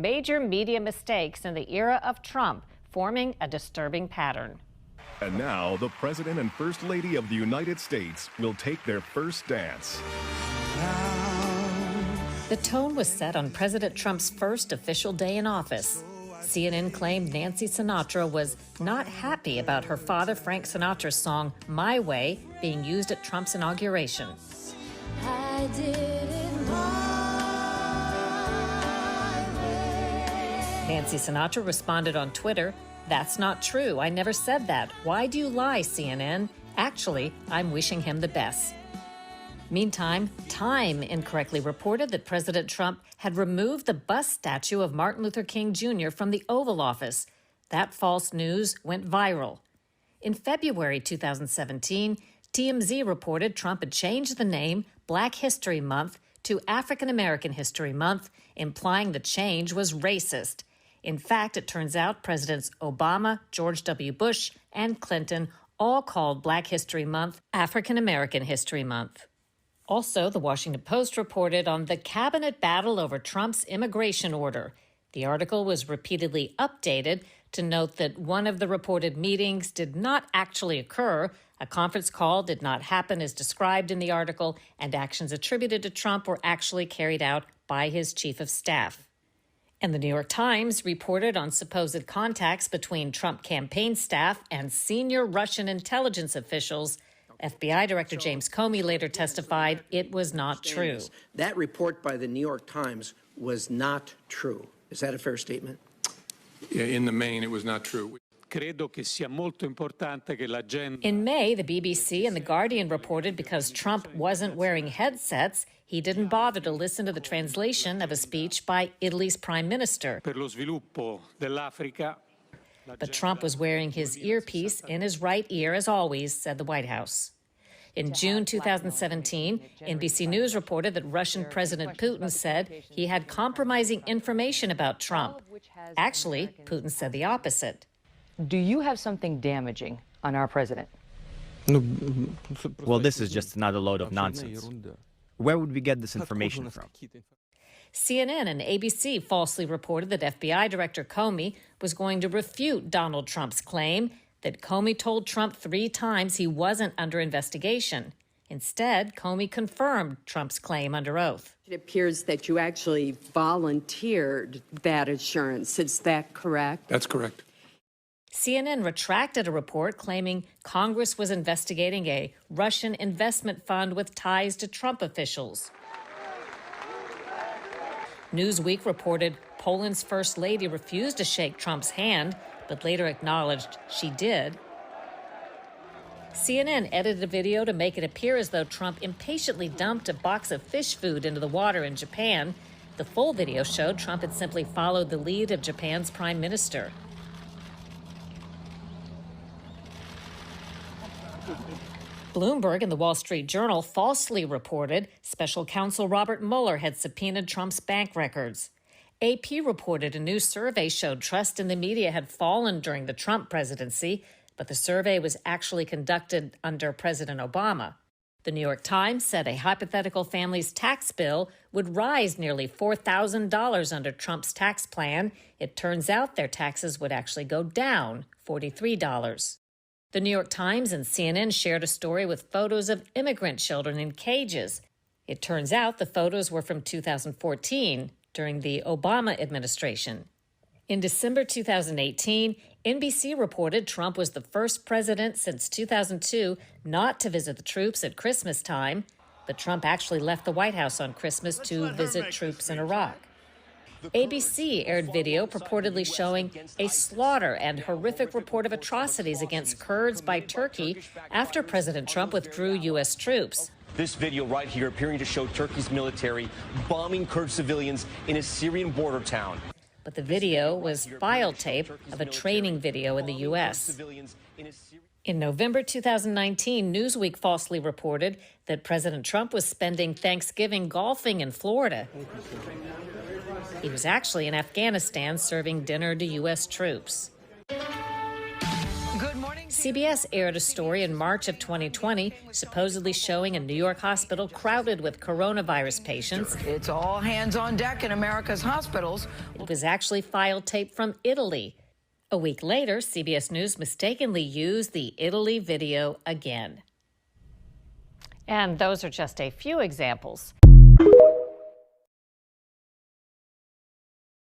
major media mistakes in the era of Trump, forming a disturbing pattern. And now, the President and First Lady of the United States will take their first dance. The tone was set on President Trump's first official day in office. CNN claimed Nancy Sinatra was not happy about her father Frank Sinatra's song My Way being used at Trump's inauguration. I did it my way. Nancy Sinatra responded on Twitter, "That's not true. I never said that. Why do you lie, CNN? Actually, I'm wishing him the best." Meantime, Time incorrectly reported that President Trump had removed the bust statue of Martin Luther King Jr. from the Oval Office. That false news went viral. In February 2017, TMZ reported Trump had changed the name Black History Month to African American History Month, implying the change was racist. In fact, it turns out Presidents Obama, George W. Bush, and Clinton all called Black History Month African American History Month. Also, the Washington Post reported on the cabinet battle over Trump's immigration order. The article was repeatedly updated to note that one of the reported meetings did not actually occur, a conference call did not happen as described in the article, and actions attributed to Trump were actually carried out by his chief of staff. And the New York Times reported on supposed contacts between Trump campaign staff and senior Russian intelligence officials. FBI Director James Comey later testified it was not true. That report by the New York Times was not true. Is that a fair statement? Yeah, in the main, it was not true. In May, the BBC and The Guardian reported because Trump wasn't wearing headsets, he didn't bother to listen to the translation of a speech by Italy's prime minister. But Trump was wearing his earpiece in his right ear, as always, said the White House. In June 2017, NBC News reported that Russian President Putin said he had compromising information about Trump. Actually, Putin said the opposite. Do you have something damaging on our president? Well, this is just another load of nonsense. Where would we get this information from? CNN and ABC falsely reported that FBI Director Comey was going to refute Donald Trump's claim that Comey told Trump 3 times he wasn't under investigation. Instead, Comey confirmed Trump's claim under oath. It appears that you actually volunteered that assurance. Is that correct? That's correct. CNN retracted a report claiming Congress was investigating a Russian investment fund with ties to Trump officials. Newsweek reported Poland's First Lady refused to shake Trump's hand, but later acknowledged she did. CNN edited a video to make it appear as though Trump impatiently dumped a box of fish food into the water in Japan. The full video showed Trump had simply followed the lead of Japan's prime minister. Bloomberg and the Wall Street Journal falsely reported special counsel Robert Mueller had subpoenaed Trump's bank records. AP reported a new survey showed trust in the media had fallen during the Trump presidency, but the survey was actually conducted under President Obama. The New York Times said a hypothetical family's tax bill would rise nearly $4,000 under Trump's tax plan. It turns out their taxes would actually go down $43. The New York Times and CNN shared a story with photos of immigrant children in cages. It turns out the photos were from 2014, during the Obama administration. In December 2018, NBC reported Trump was the first president since 2002 not to visit the troops at Christmas time, but Trump actually left the White House on Christmas to visit troops in Iraq. ABC aired video purportedly showing a slaughter and horrific report of atrocities against Kurds by Turkey after President Trump withdrew U.S. troops. This video right here appearing to show Turkey's military bombing Kurd civilians in a Syrian border town. But the video was file tape of a training video in the U.S. In November 2019, Newsweek falsely reported that President Trump was spending Thanksgiving golfing in Florida. He was actually in Afghanistan serving dinner to U.S. troops. Good morning. CBS aired a story in March of 2020, supposedly showing a New York hospital crowded with coronavirus patients. It's all hands on deck in America's hospitals. It was actually file tape from Italy. A week later, CBS News mistakenly used the Italy video again. And those are just a few examples.